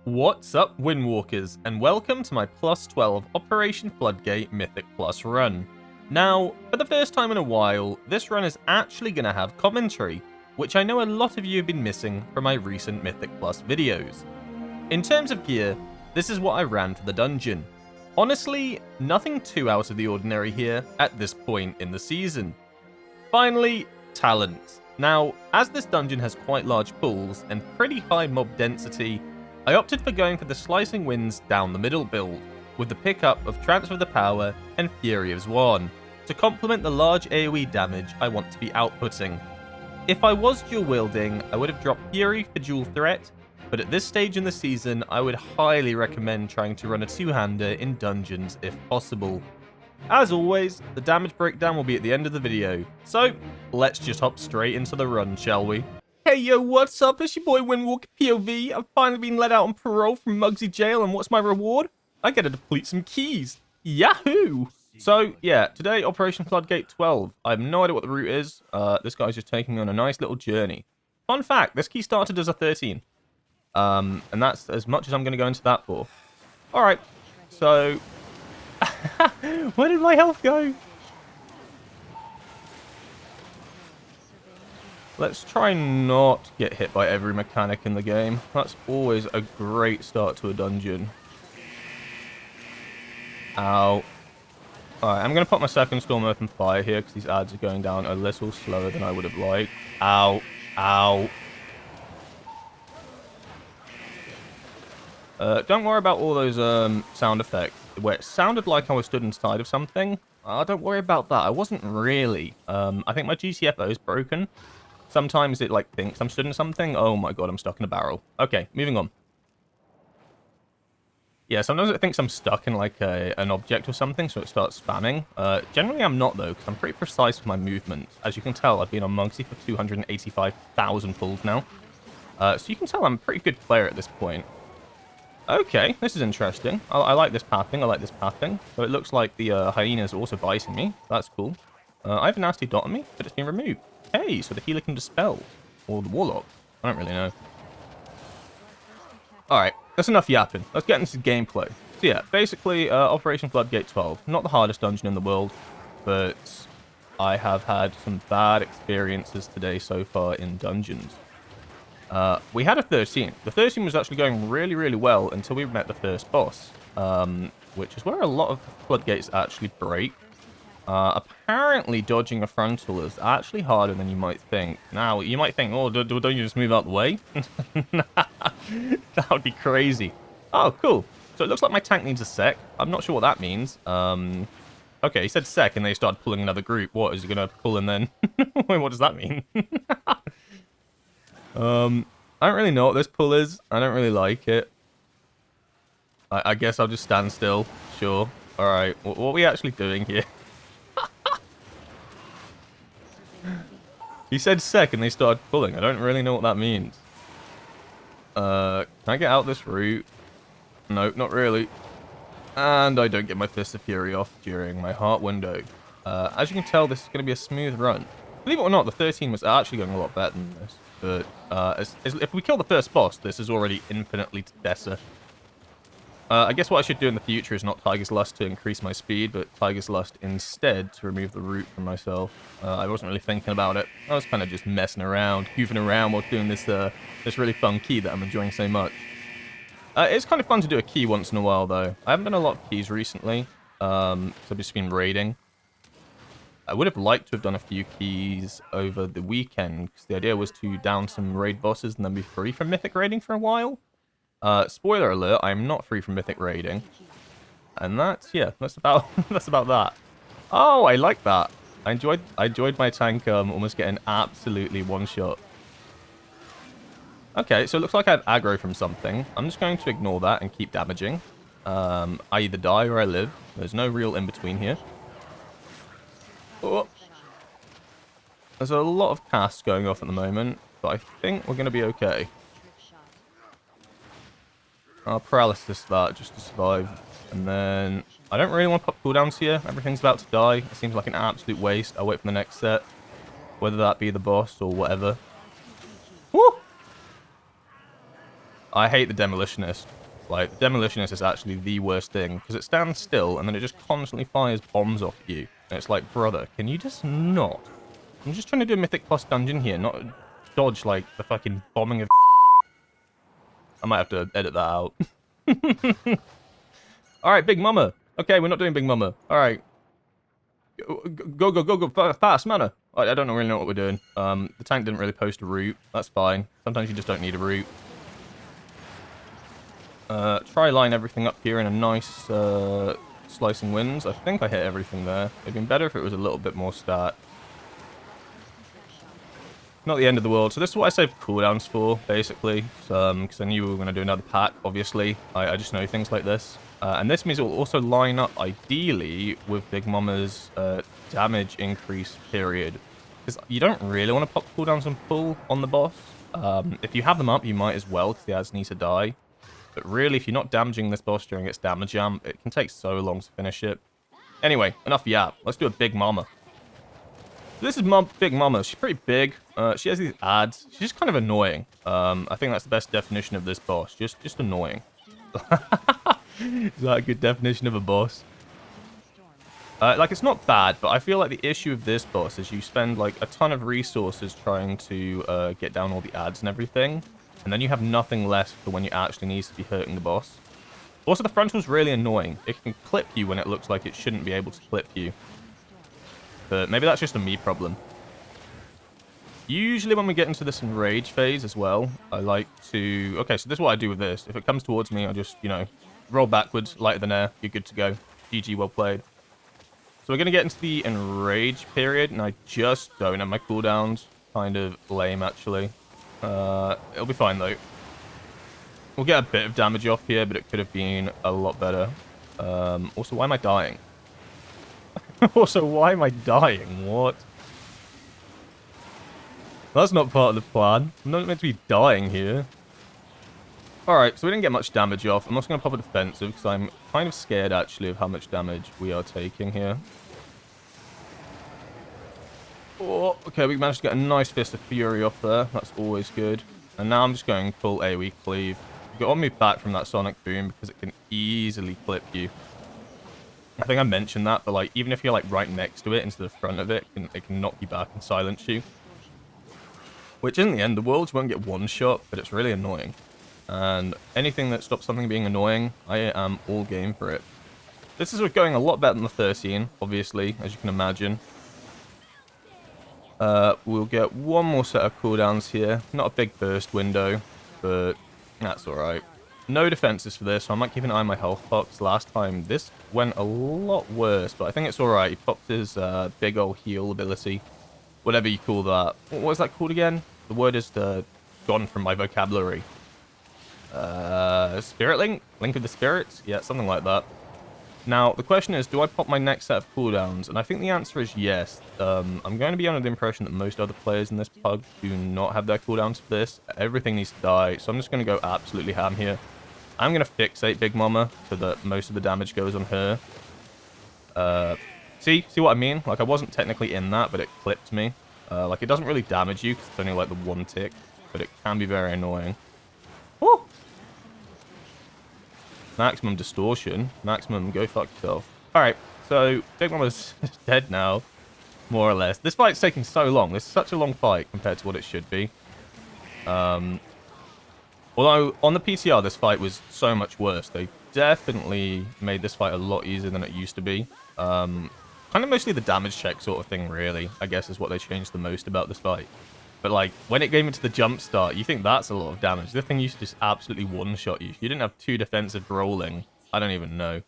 What's up, Windwalkers, and welcome to my plus 12 Operation Floodgate Mythic Plus run. Now, for the first time in a while, this run is actually going to have commentary, which I know a lot of you have been missing from my recent Mythic Plus videos. In terms of gear, this is what I ran for the dungeon. Honestly, nothing too out of the ordinary here at this point in the season. Finally, talent. Now, as this dungeon has quite large pools and pretty high mob density, I opted for going for the Slicing Winds down the middle build, with the pickup of Transfer the Power and Fury of Zwan, to complement the large AoE damage I want to be outputting. If I was dual wielding, I would have dropped Fury for dual threat, but at this stage in the season, I would highly recommend trying to run a two-hander in dungeons if possible. As always, the damage breakdown will be at the end of the video, so let's just hop straight into the run, shall we? Hey yo, what's up? It's your boy Windwalker POV. I've finally been let out on parole from Mugsy Jail, and what's my reward? I get to deplete some keys. Yahoo! So, yeah, today, Operation Floodgate 12. I have no idea what the route is. This guy's just taking me on a nice little journey. Fun fact, this key started as a 13. And that's as much as I'm going to go into that for. Alright, so... Where did my health go? Let's try not get hit by every mechanic in the game. That's always a great start to a dungeon. Ow. Alright, I'm going to put my second Storm Earth and Fire here because these ads are going down a little slower than I would have liked. Ow. Ow. Don't worry about all those sound effects where it sounded like I was stood inside of something. Don't worry about that. I wasn't really. I think my GCFO is broken. Sometimes it like thinks I'm stood in something. Oh my god, I'm stuck in a barrel. Okay, moving on. Yeah, sometimes it thinks I'm stuck in like an object or something, so it starts spamming. Generally I'm not though, because I'm pretty precise with my movement. As you can tell, I've been on Monksy for 285,000 pulls now. So you can tell I'm a pretty good player at this point. Okay, this is interesting. I like this pathing, I like this pathing. So it looks like the hyenas are also biting me. That's cool. I have a nasty dot on me, but it's been removed. Hey, so the healer can dispel. Or the warlock. I don't really know. Alright, that's enough yapping. Let's get into gameplay. So yeah, basically, Operation Floodgate 12. Not the hardest dungeon in the world, but I have had some bad experiences today so far in dungeons. We had a 13. The 13 was actually going really, really well until we met the first boss, which is where a lot of floodgates actually break. Apparently, dodging a frontal is actually harder than you might think. Now, you might think, oh, don't you just move out the way? That would be crazy. Oh, cool. So it looks like my tank needs a sec. I'm not sure what that means. Okay, he said sec, and they started pulling another group. What, is he going to pull and then... Wait, what does that mean? I don't really know what this pull is. I don't really like it. I guess I'll just stand still. Sure. Alright, what are we actually doing here? He said sec and they started pulling. I don't really know what that means. Can I get out this route? No, not really. And I don't get my Fist of Fury off during my heart window. As you can tell, this is going to be a smooth run. Believe it or not, the 13 was actually going a lot better than this. But if we kill the first boss, this is already infinitely better. I guess what I should do in the future is not Tiger's Lust to increase my speed, but Tiger's Lust instead to remove the root from myself. I wasn't really thinking about it. I was kind of just messing around, goofing around while doing this really fun key that I'm enjoying so much. It's kind of fun to do a key once in a while, though. I haven't done a lot of keys recently, so I've just been raiding. I would have liked to have done a few keys over the weekend, because the idea was to down some raid bosses and then be free from mythic raiding for a while. Spoiler alert, I'm not free from mythic raiding. And that's about that's about that. Oh, I like that. I enjoyed my tank almost getting absolutely one shot. Okay, so it looks like I had aggro from something. I'm just going to ignore that and keep damaging. I either die or I live. There's no real in between here. Oh. There's a lot of casts going off at the moment, but I think we're going to be okay. I'll paralysis that just to survive. And then I don't really want to pop cooldowns here. Everything's about to die. It seems like an absolute waste. I'll wait for the next set. Whether that be the boss or whatever. Woo! I hate the Demolitionist. Like, the Demolitionist is actually the worst thing, because it stands still, and then it just constantly fires bombs off you. And it's like, brother, can you just not? I'm just trying to do a Mythic Plus dungeon here, not dodge, like, the fucking bombing of... I might have to edit that out. Alright, Big Mama. Okay, we're not doing Big Mama. Alright. Go, fast, mana. I don't really know what we're doing. The tank didn't really post a route. That's fine. Sometimes you just don't need a route. Try line everything up here in a nice slicing winds. I think I hit everything there. It'd been better if it was a little bit more stat. Not the end of the world. So this is what I saved cooldowns for, basically. Because I knew we were going to do another pack, obviously. I just know things like this. And this means it will also line up, ideally, with Big Mama's damage increase period. Because you don't really want to pop cooldowns and pull on the boss. If you have them up, you might as well, because the ads need to die. But really, if you're not damaging this boss during its damage jump, it can take so long to finish it. Anyway, enough yap. Let's do a Big Mama. So this is Big Mama. She's pretty big. She has these ads. She's just kind of annoying. I think that's the best definition of this boss. Just annoying. Is that a good definition of a boss? Like, it's not bad, but I feel like the issue of this boss is you spend, like, a ton of resources trying to get down all the ads and everything. And then you have nothing left for when you actually need to be hurting the boss. Also, the frontal's really annoying. It can clip you when it looks like it shouldn't be able to clip you. But maybe that's just a me problem. Usually when we get into this enrage phase as well, I like to... Okay, so this is what I do with this. If it comes towards me, I just, you know, roll backwards, lighter than air. You're good to go. GG, well played. So we're going to get into the enrage period, and I just don't have my cooldowns. Kind of lame, actually. It'll be fine, though. We'll get a bit of damage off here, but it could have been a lot better. Also, why am I dying? Also, why am I dying? What? That's not part of the plan. I'm not meant to be dying here. Alright, so we didn't get much damage off. I'm also going to pop a defensive, because I'm kind of scared, actually, of how much damage we are taking here. Oh, okay, we managed to get a nice Fist of Fury off there. That's always good. And now I'm just going full AoE cleave. You've got to move back from that Sonic Boom, because it can easily clip you. I think I mentioned that, but like, even if you're like right next to it instead of front of it, it can knock you back and silence you. Which isn't the end of the world. You won't get one shot, but it's really annoying. And anything that stops something being annoying, I am all game for it. This is going a lot better than the 13, obviously, as you can imagine. We'll get one more set of cooldowns here. Not a big burst window, but that's alright. No defenses for this, so I might keep an eye on my health box. Last time, this went a lot worse, but I think it's alright. He popped his big old heal ability. Whatever you call that. What was that called again? The word is gone from my vocabulary. Spirit Link? Link of the Spirits? Yeah, something like that. Now, the question is, do I pop my next set of cooldowns? And I think the answer is yes. I'm going to be under the impression that most other players in this pug do not have their cooldowns for this. Everything needs to die, so I'm just going to go absolutely ham here. I'm going to fixate Big Mama so that most of the damage goes on her. See what I mean? Like, I wasn't technically in that, but it clipped me. Like, it doesn't really damage you because it's only like the one tick, but it can be very annoying. Woo! Maximum distortion. Maximum go fuck yourself. Alright, so Big Mama's dead now, more or less. This fight's taking so long. This is such a long fight compared to what it should be. Although, on the PTR, this fight was so much worse. They definitely made this fight a lot easier than it used to be. Kind of mostly the damage check sort of thing, really, I guess, is what they changed the most about this fight. But, like, when it came into the jump start, you think that's a lot of damage. This thing used to just absolutely one-shot you. You didn't have two defensive rolling. I don't even know.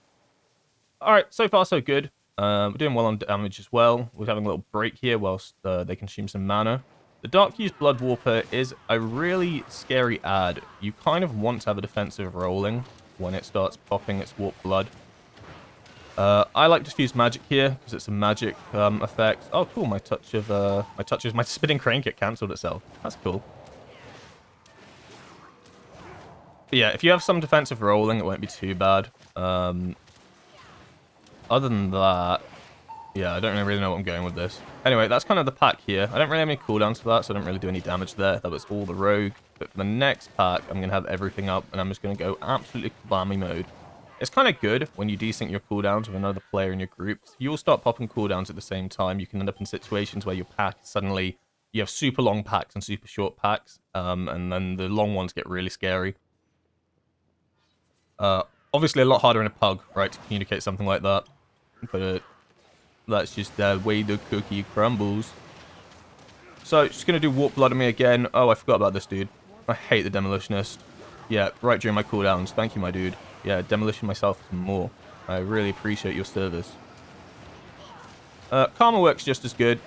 Alright, so far so good. We're doing well on damage as well. We're having a little break here whilst they consume some mana. The Dark Fuse Blood Warper is a really scary ad. You kind of want to have a defensive rolling when it starts popping its warp blood. I like to fuse magic here because it's a magic effect. Oh, cool! My spinning crane kit cancelled itself. That's cool. But yeah, if you have some defensive rolling, it won't be too bad. Other than that, Yeah, I don't really know what I'm going with this. Anyway, that's kind of the pack here. I don't really have any cooldowns for that, so I don't really do any damage there. That was all the rogue. But for the next pack, I'm going to have everything up, and I'm just going to go absolutely kabami mode. It's kind of good when you desync your cooldowns with another player in your group. If you all start popping cooldowns at the same time, you can end up in situations where your pack suddenly... You have super long packs and super short packs, and then the long ones get really scary. Obviously, a lot harder in a pug, right, to communicate something like that. But... that's just the way the cookie crumbles. So, just going to do Warp Blood on me again. Oh, I forgot about this dude. I hate the Demolitionist. Yeah, right during my cooldowns. Thank you, my dude. Yeah, Demolition myself some more. I really appreciate your service. Karma works just as good.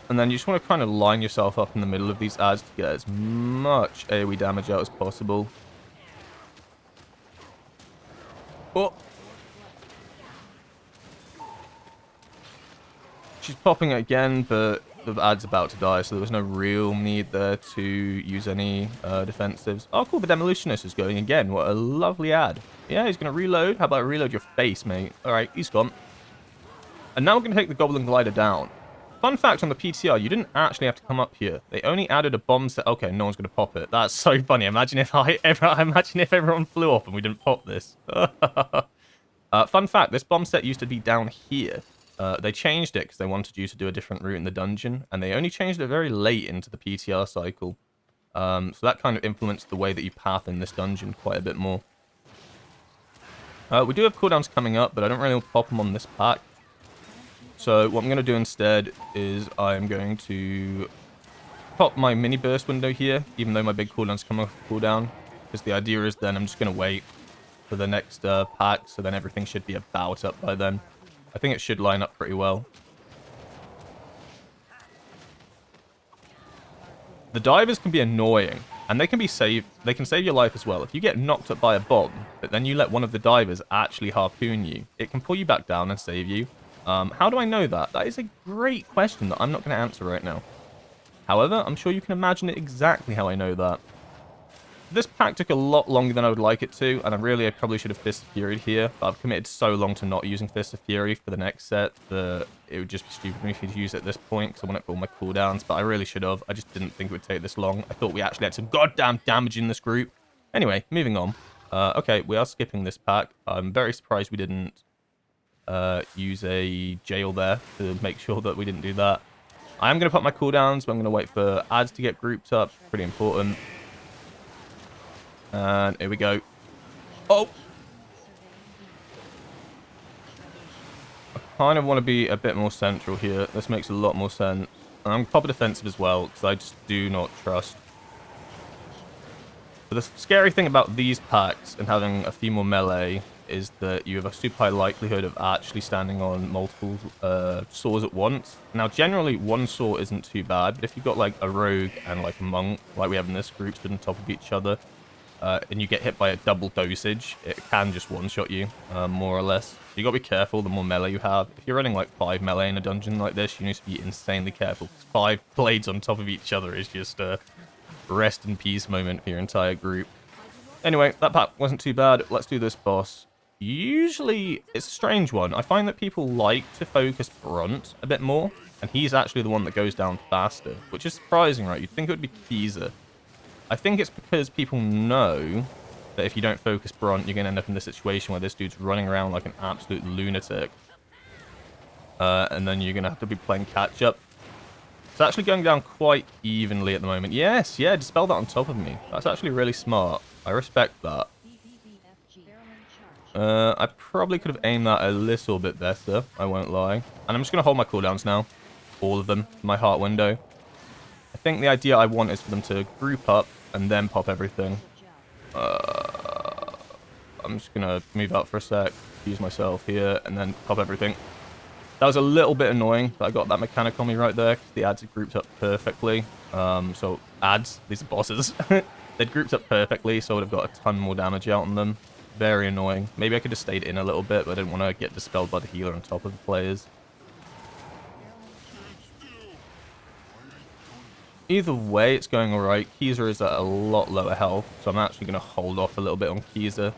And then you just want to kind of line yourself up in the middle of these ads to get as much AoE damage out as possible. Oh! She's popping it again, but the ad's about to die, so there was no real need there to use any defensives. Oh, cool, the Demolitionist is going again. What a lovely ad. Yeah, he's going to reload. How about reload your face, mate? Alright, he's gone. And now we're going to take the Goblin Glider down. Fun fact on the PTR, you didn't actually have to come up here. They only added a bomb set. Okay, no one's going to pop it. That's so funny. Imagine if everyone flew off and we didn't pop this. Fun fact, this bomb set used to be down here. They changed it because they wanted you to do a different route in the dungeon, and they only changed it very late into the PTR cycle. So that kind of influenced the way that you path in this dungeon quite a bit more. We do have cooldowns coming up, but I don't really want to pop them on this pack. So what I'm going to do instead is I'm going to pop my mini burst window here, even though my big cooldowns come off cooldown, because the idea is then I'm just going to wait for the next pack, so then everything should be about up by then. I think it should line up pretty well. The divers can be annoying, and they can save your life as well. If you get knocked up by a bomb, but then you let one of the divers actually harpoon you, it can pull you back down and save you. How do I know that? That is a great question that I'm not going to answer right now. However, I'm sure you can imagine exactly how I know that. This pack took a lot longer than I would like it to, and I probably should have Fist of Fury here, but I've committed so long to not using Fist of Fury for the next set that it would just be stupid for me to use it at this point, because I want it for all my cooldowns, but I really should have. I just didn't think it would take this long. I thought we actually had some goddamn damage in this group. Anyway, moving on. Okay, we are skipping this pack. I'm very surprised we didn't use a jail there to make sure that we didn't do that. I am going to put my cooldowns, but I'm going to wait for ads to get grouped up. Pretty important. And here we go. Oh! I kind of want to be a bit more central here. This makes a lot more sense. And I'm going to pop a defensive as well, because I just do not trust. But the scary thing about these packs and having a few more melee is that you have a super high likelihood of actually standing on multiple swords at once. Now, generally, one sword isn't too bad, but if you've got like a rogue and like a monk, like we have in this group, stood on top of each other, and you get hit by a double dosage, it can just one-shot you, more or less. So you got to be careful the more melee you have. If you're running like 5 melee in a dungeon like this, you need to be insanely careful, because 5 blades on top of each other is just a rest in peace moment for your entire group. Anyway, that pack wasn't too bad. Let's do this boss. Usually, it's a strange one. I find that people like to focus Brunt a bit more, and he's actually the one that goes down faster, which is surprising, right? You'd think it would be Geezle. I think it's because people know that if you don't focus Brunt, you're going to end up in this situation where this dude's running around like an absolute lunatic. And then you're going to have to be playing catch-up. It's actually going down quite evenly at the moment. Yes, yeah, dispel that on top of me. That's actually really smart. I respect that. I probably could have aimed that a little bit better, I won't lie. And I'm just going to hold my cooldowns now. All of them. My heart window. I think the idea I want is for them to group up and then pop everything. I'm just going to move out for a sec, use myself here, and then pop everything. That was a little bit annoying that I got that mechanic on me right there, because the ads had grouped up perfectly. So, ads, these are bosses. They'd grouped up perfectly, so I would have got a ton more damage out on them. Very annoying. Maybe I could have stayed in a little bit, but I didn't want to get dispelled by the healer on top of the players. Either way, it's going alright. Geezle is at a lot lower health, so I'm actually going to hold off a little bit on Geezle.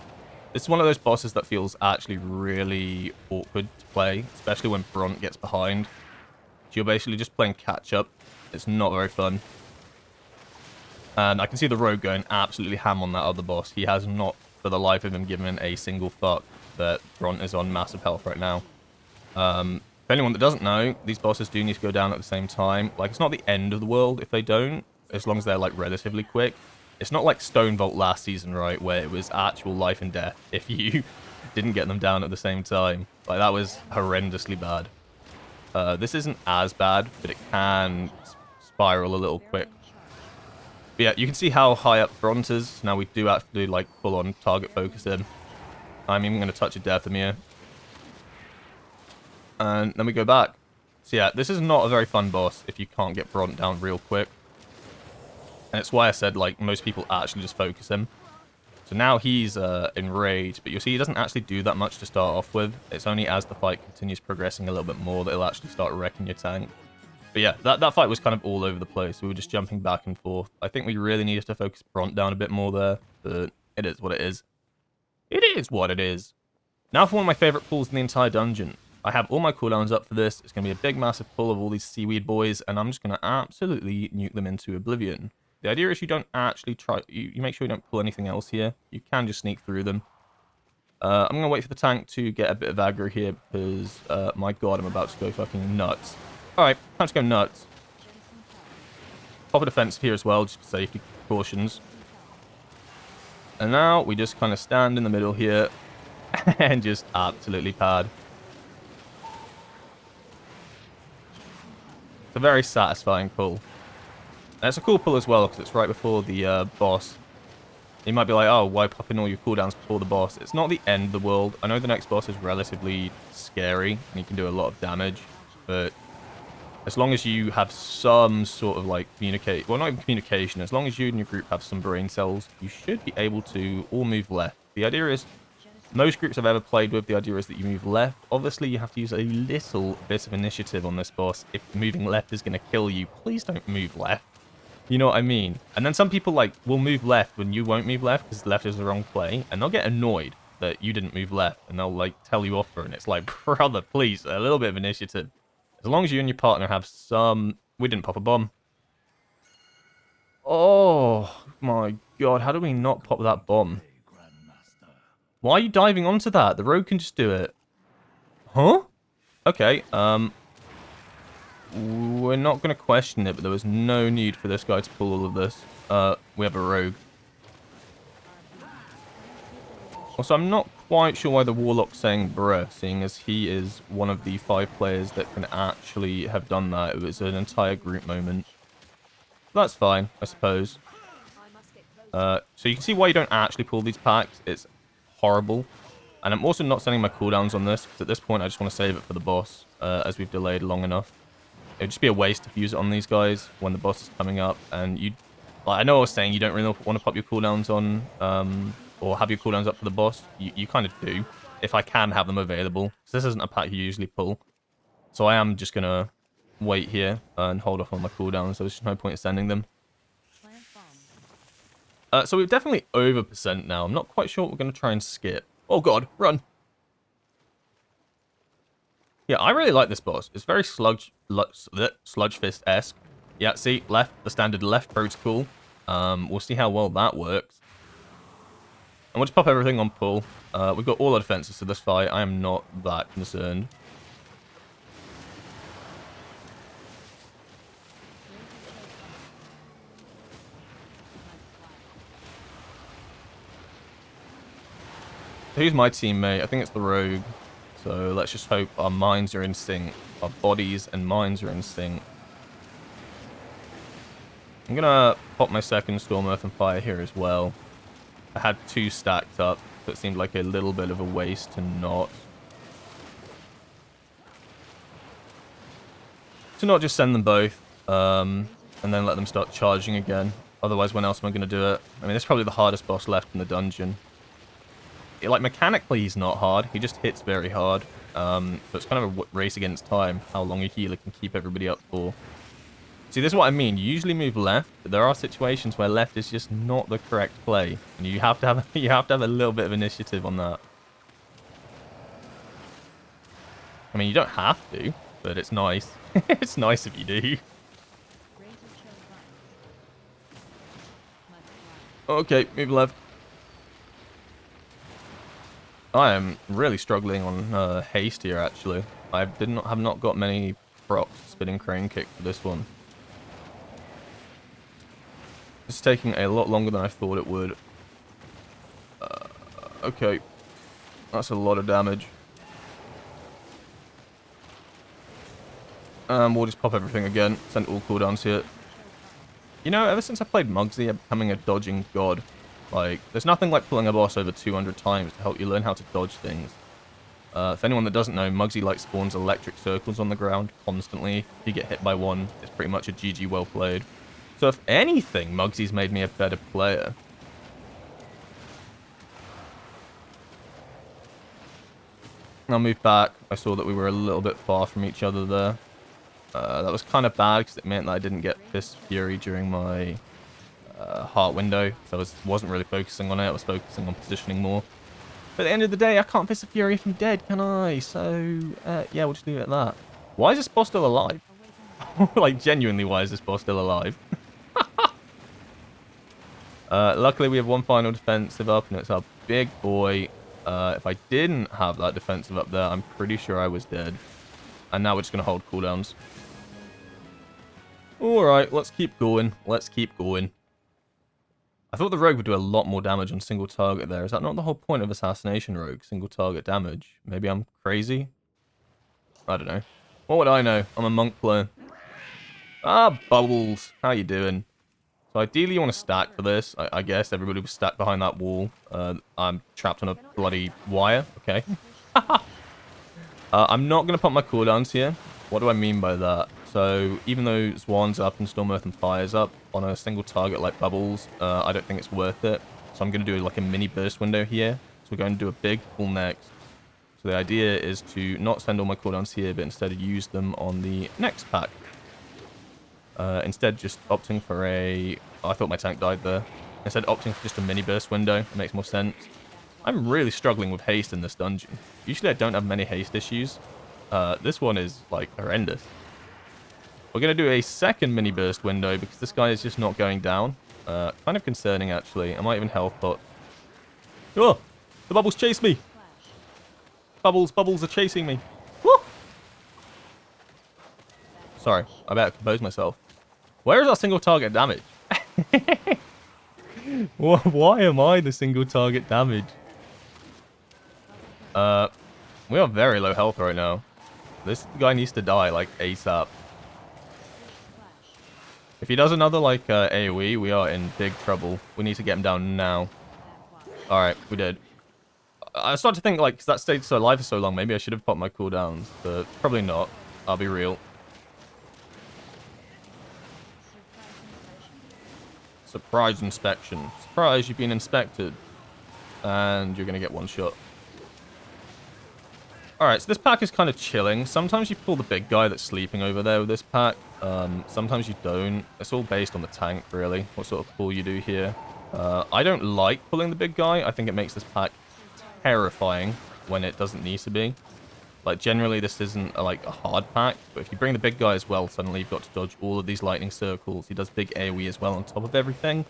This is one of those bosses that feels actually really awkward to play, especially when Bront gets behind. So you're basically just playing catch-up. It's not very fun. And I can see the Rogue going absolutely ham on that other boss. He has not, for the life of him, given a single fuck that Bront is on massive health right now. For anyone that doesn't know, these bosses do need to go down at the same time. Like, it's not the end of the world if they don't, as long as they're, like, relatively quick. It's not like Stonevault last season, right, where it was actual life and death if you didn't get them down at the same time. Like, that was horrendously bad. This isn't as bad, but it can spiral a little quick. But yeah, you can see how high up Bront is. Now we do have to do, like, full-on target focus in. I'm even going to touch a Deathamere. And then we go back. So yeah, this is not a very fun boss if you can't get Bront down real quick. And it's why I said, like, most people actually just focus him. So now he's enraged, but you'll see he doesn't actually do that much to start off with. It's only as the fight continues progressing a little bit more that he'll actually start wrecking your tank. But yeah, that fight was kind of all over the place. We were just jumping back and forth. I think we really needed to focus Bront down a bit more there, but it is what it is. It is what it is. Now for one of my favorite pulls in the entire dungeon. I have all my cooldowns up for this. It's going to be a big, massive pull of all these seaweed boys, and I'm just going to absolutely nuke them into oblivion. The idea is you don't actually try... You make sure you don't pull anything else here. You can just sneak through them. I'm going to wait for the tank to get a bit of aggro here because, my god, I'm about to go fucking nuts. Alright, time to go nuts. Pop a defensive here as well, just for safety precautions. And now we just kind of stand in the middle here and just absolutely pad. It's a very satisfying pull. And it's a cool pull as well, because it's right before the boss. You might be like, oh, why pop in all your cooldowns before the boss? It's not the end of the world. I know the next boss is relatively scary, and you can do a lot of damage. But as long as you have some sort of, like, communicate... Well, not even communication. As long as you and your group have some brain cells, you should be able to all move left. The idea is... Most groups I've ever played with, the idea is that you move left. Obviously, you have to use a little bit of initiative on this boss. If moving left is going to kill you, please don't move left. You know what I mean? And then some people, like, will move left when you won't move left because left is the wrong play. And they'll get annoyed that you didn't move left. And they'll, like, tell you off for it. And it's like, brother, please, a little bit of initiative. As long as you and your partner have some... We didn't pop a bomb. Oh, my God. How do we not pop that bomb? Why are you diving onto that? The rogue can just do it. Huh? Okay, we're not going to question it, but there was no need for this guy to pull all of this. We have a rogue. Also, I'm not quite sure why the Warlock's saying bruh, seeing as he is one of the 5 players that can actually have done that. It was an entire group moment. That's fine, I suppose. So you can see why you don't actually pull these packs. It's horrible. And I'm also not sending my cooldowns on this, because at this point I just want to save it for the boss, as we've delayed long enough. It would just be a waste to use it on these guys when the boss is coming up, and you... Like, I know I was saying you don't really want to pop your cooldowns on, or have your cooldowns up for the boss. You kind of do, if I can have them available. So this isn't a pack you usually pull. So I am just going to wait here and hold off on my cooldowns, so there's just no point in sending them. So we're definitely over % now. I'm not quite sure what we're going to try and skip. Oh god, run! Yeah, I really like this boss. It's very Sludge Fist-esque. Yeah, see, left, the standard left protocol. We'll see how well that works. And we'll just pop everything on pull. We've got all our defenses to this fight. I am not that concerned. Who's my teammate? I think it's the rogue. So let's just hope our minds are in sync. Our bodies and minds are in sync. I'm gonna pop my second Storm, Earth and Fire here as well. I had 2 stacked up, so it seemed like a little bit of a waste to not. To not just send them both, and then let them start charging again. Otherwise, when else am I going to do it? I mean, it's probably the hardest boss left in the dungeon. Like, mechanically, he's not hard. He just hits very hard. So it's kind of a race against time, how long a healer can keep everybody up for. See, this is what I mean. You usually move left, but there are situations where left is just not the correct play, and you have to have you have to have a little bit of initiative on that. I mean, you don't have to, but it's nice. It's nice if you do. Okay, move left. I am really struggling on haste here, actually. I have not got many procs spinning crane kick for this one. It's taking a lot longer than I thought it would. Okay. That's a lot of damage. We'll just pop everything again. Send all cooldowns here. You know, ever since I played M.O.M.M.A, I'm becoming a dodging god. Like, there's nothing like pulling a boss over 200 times to help you learn how to dodge things. For anyone that doesn't know, M.O.M.M.A like spawns electric circles on the ground constantly. If you get hit by one, it's pretty much a GG well played. So if anything, M.O.M.M.A's made me a better player. I'll move back. I saw that we were a little bit far from each other there. That was kind of bad because it meant that I didn't get Fist Fury during my heart window. So I wasn't really focusing on it. I was focusing on positioning more. But at the end of the day, I can't Fist Fury if I'm dead, can I? So, yeah, we'll just leave it at that. Why is this boss still alive? Like, genuinely, why is this boss still alive? Luckily, we have one final defensive up, and it's our big boy. If I didn't have that defensive up there, I'm pretty sure I was dead. And now we're just going to hold cooldowns. Alright, let's keep going. Let's keep going. I thought the rogue would do a lot more damage on single target there. Is that not the whole point of Assassination Rogue? Single target damage? Maybe I'm crazy? I don't know. What would I know? I'm a monk player. Ah, Bubbles. How you doing? So ideally you want to stack for this. I guess everybody was stacked behind that wall. I'm trapped on a bloody wire. Okay. I'm not going to pop my cooldowns here. What do I mean by that? So even though Swan's up and Storm Earth and Fire's up on a single target like Bubbles, I don't think it's worth it. So I'm going to do like a mini burst window here. So we're going to do a big pull next. So the idea is to not send all my cooldowns here, but instead use them on the next pack. Instead just opting for a... Oh, I thought my tank died there. Instead opting for just a mini burst window. It makes more sense. I'm really struggling with haste in this dungeon. Usually I don't have many haste issues. This one is, like, horrendous. We're going to do a second mini burst window because this guy is just not going down. Kind of concerning, actually. I might even health pot. Oh! The bubbles chase me! Bubbles are chasing me. Woo! Sorry, I better compose myself. Where is our single target damage? Why am I the single target damage? We are very low health right now. This guy needs to die, like, ASAP. If he does another, like, AoE, we are in big trouble. We need to get him down now. Alright, we did. I started to think, like, 'cause that stayed so alive for so long, maybe I should have popped my cooldowns, but probably not. I'll be real. Surprise inspection. Surprise, you've been inspected. And you're going to get one shot. Alright, so this pack is kind of chilling. Sometimes you pull the big guy that's sleeping over there with this pack. Sometimes you don't. It's all based on the tank, really. What sort of pull you do here. I don't like pulling the big guy. I think it makes this pack terrifying when it doesn't need to be. Like, generally, this isn't, like, a hard pack. But if you bring the big guy as well, suddenly you've got to dodge all of these lightning circles. He does big AoE as well on top of everything.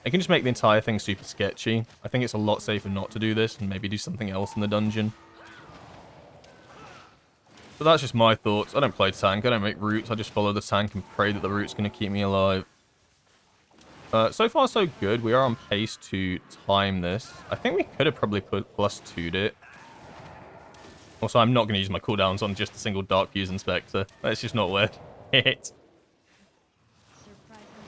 It can just make the entire thing super sketchy. I think it's a lot safer not to do this and maybe do something else in the dungeon. But that's just my thoughts. I don't play tank. I don't make routes. I just follow the tank and pray that the route's going to keep me alive. So far, so good. We are on pace to time this. I think we could have probably put +2'd it. Also, I'm not going to use my cooldowns on just a single Dark Fuse Inspector. That's just not worth it.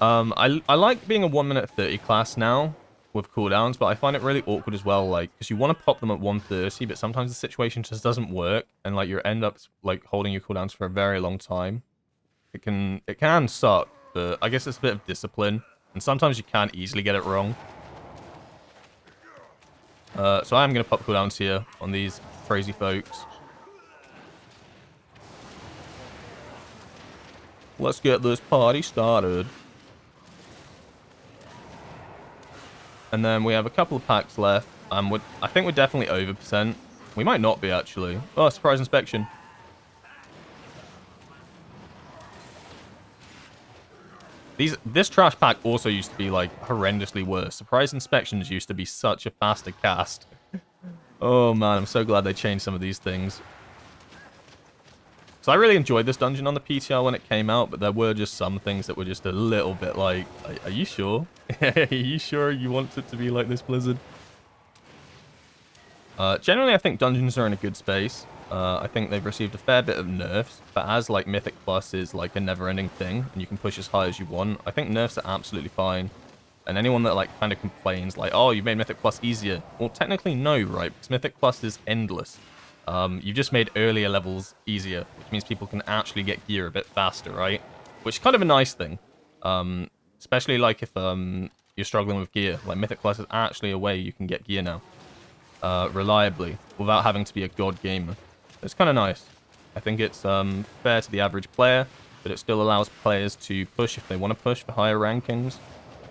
I like being a 1 minute 30 class now with cooldowns, but I find it really awkward as well, like, because you want to pop them at 130, but sometimes the situation just doesn't work, and, like, you end up, like, holding your cooldowns for a very long time. It can suck, but I guess it's a bit of discipline, and sometimes you can't easily get it wrong. So I am going to pop cooldowns here on these crazy folks. Let's get this party started. And then we have a couple of packs left. I think we're definitely over %. We might not be, actually. Oh, surprise inspection. This trash pack also used to be, like, horrendously worse. Surprise inspections used to be such a faster cast. Oh, man, I'm so glad they changed some of these things. So I really enjoyed this dungeon on the PTR when it came out, but there were just some things that were just a little bit like, are you sure? Are you sure you want it to be like this, Blizzard? Generally, I think dungeons are in a good space. I think they've received a fair bit of nerfs, but as like Mythic Plus is like a never-ending thing, and you can push as high as you want, I think nerfs are absolutely fine. And anyone that like kind of complains like, oh, you made Mythic Plus easier. Well, technically no, right? Because Mythic Plus is endless. You just made earlier levels easier, which means people can actually get gear a bit faster, right? Which is kind of a nice thing. Especially like if you're struggling with gear. Like Mythic Plus is actually a way you can get gear now. Reliably, without having to be a god gamer. It's kind of nice. I think it's fair to the average player, but it still allows players to push if they want to push for higher rankings.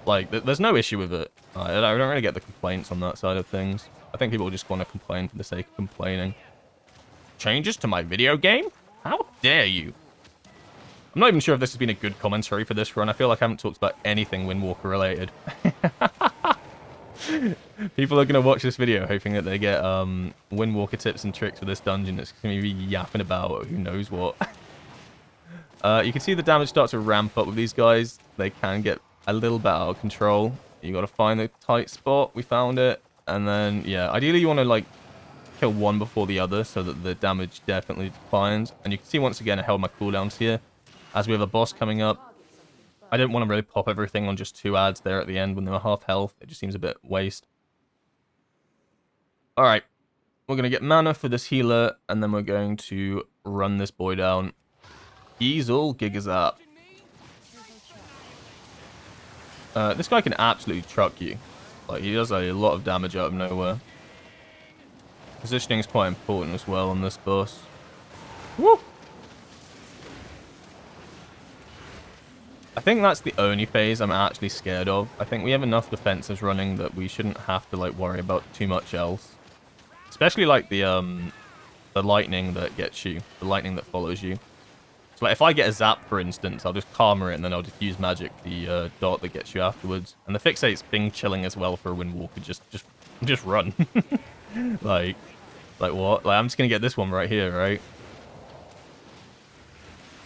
Like, there's no issue with it. I don't really get the complaints on that side of things. I think people just want to complain for the sake of complaining. Changes to my video game? How dare you? I'm not even sure if this has been a good commentary for this run. I feel like I haven't talked about anything Windwalker related. People are going to watch this video hoping that they get Windwalker tips and tricks for this dungeon. It's going to be yapping about who knows what. You can see the damage start to ramp up with these guys. They can get a little bit out of control. You got to find the tight spot. We found it. And then, yeah, ideally you want to like kill one before the other so that the damage definitely declines. And you can see once again I held my cooldowns here. As we have a boss coming up, I didn't want to really pop everything on just 2 ads there at the end when they were half health. It just seems a bit waste. Alright, we're going to get mana for this healer, and then we're going to run this boy down. Geezle Gigazap. This guy can absolutely truck you. Like, he does a lot of damage out of nowhere. Positioning is quite important as well on this boss. Woo! I think that's the only phase I'm actually scared of. I think we have enough defenses running that we shouldn't have to like worry about too much else. Especially like the lightning that gets you, the lightning that follows you. So like if I get a zap, for instance, I'll just karma it and then I'll diffuse magic the dot that gets you afterwards. And the fixate's bing chilling as well for a Windwalker. Just run. like what? Like I'm just gonna get this one right here, right?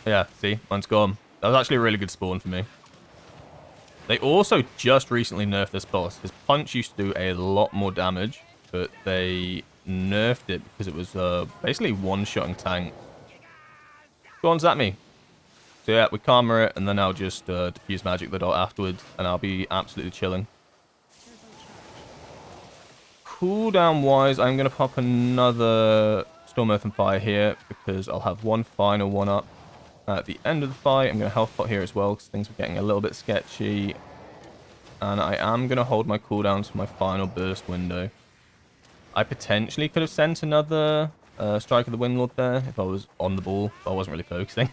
Yeah, see, mine's gone. That was actually a really good spawn for me. They also just recently nerfed this boss. His punch used to do a lot more damage, but they nerfed it because it was basically one-shotting tank. Go on, zap me. So yeah, we karma it, and then I'll just diffuse magic the dot afterwards, and I'll be absolutely chilling. Cooldown-wise, I'm going to pop another Storm, Earth, and Fire here, because I'll have one final one up. At the end of the fight, I'm going to health pot here as well, because things are getting a little bit sketchy. And I am going to hold my cooldowns for my final burst window. I potentially could have sent another Strike of the Windlord there, if I was on the ball, but I wasn't really focusing.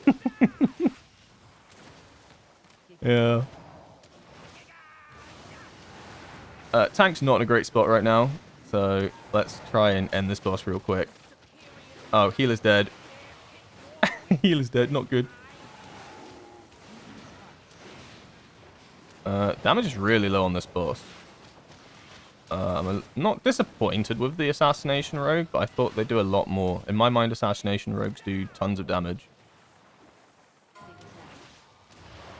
Yeah. Tank's not in a great spot right now, so let's try and end this boss real quick. Oh, healer's dead. Healer's dead, not good. Damage is really low on this boss. I'm not disappointed with the Assassination Rogue, but I thought they'd do a lot more. In my mind, Assassination Rogues do tons of damage.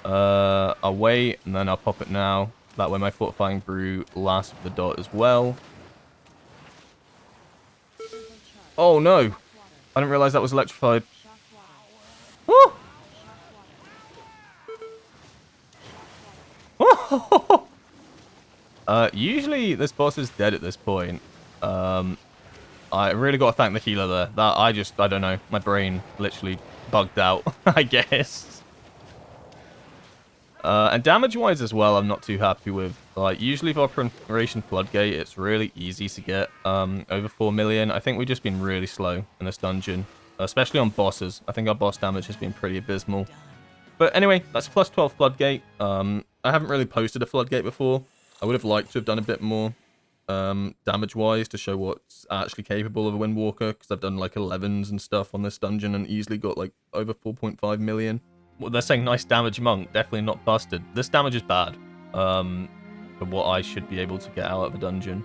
I'll wait, and then I'll pop it now. That way my Fortifying Brew lasts for the dot as well. Oh no! I didn't realize that was electrified. Oh! Usually this boss is dead at this point. I really got to thank the healer there. That I don't know. My brain literally bugged out, I guess. And damage-wise as well, I'm not too happy with. Like, usually for Operation Floodgate, it's really easy to get over 4 million. I think we've just been really slow in this dungeon, especially on bosses. I think our boss damage has been pretty abysmal. But anyway, that's plus 12 Floodgate. I haven't really posted a Floodgate before. I would have liked to have done a bit more damage-wise to show what's actually capable of a Windwalker, because I've done like 11s and stuff on this dungeon and easily got like over 4.5 million. Well, they're saying nice damage monk, definitely not busted. This damage is bad for what I should be able to get out of a dungeon.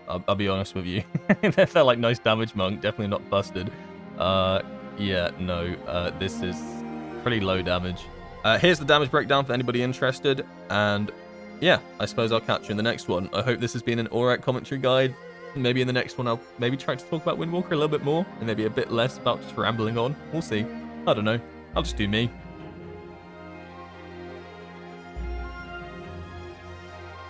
I'll be honest with you. They're like nice damage monk, definitely not busted. Yeah, no, this is pretty low damage. Here's the damage breakdown for anybody interested, and yeah, I suppose I'll catch you in the next one. I hope this has been an alright commentary guide. Maybe in the next one I'll maybe try to talk about Windwalker a little bit more, and maybe a bit less about just rambling on. We'll see. I don't know. I'll just do me.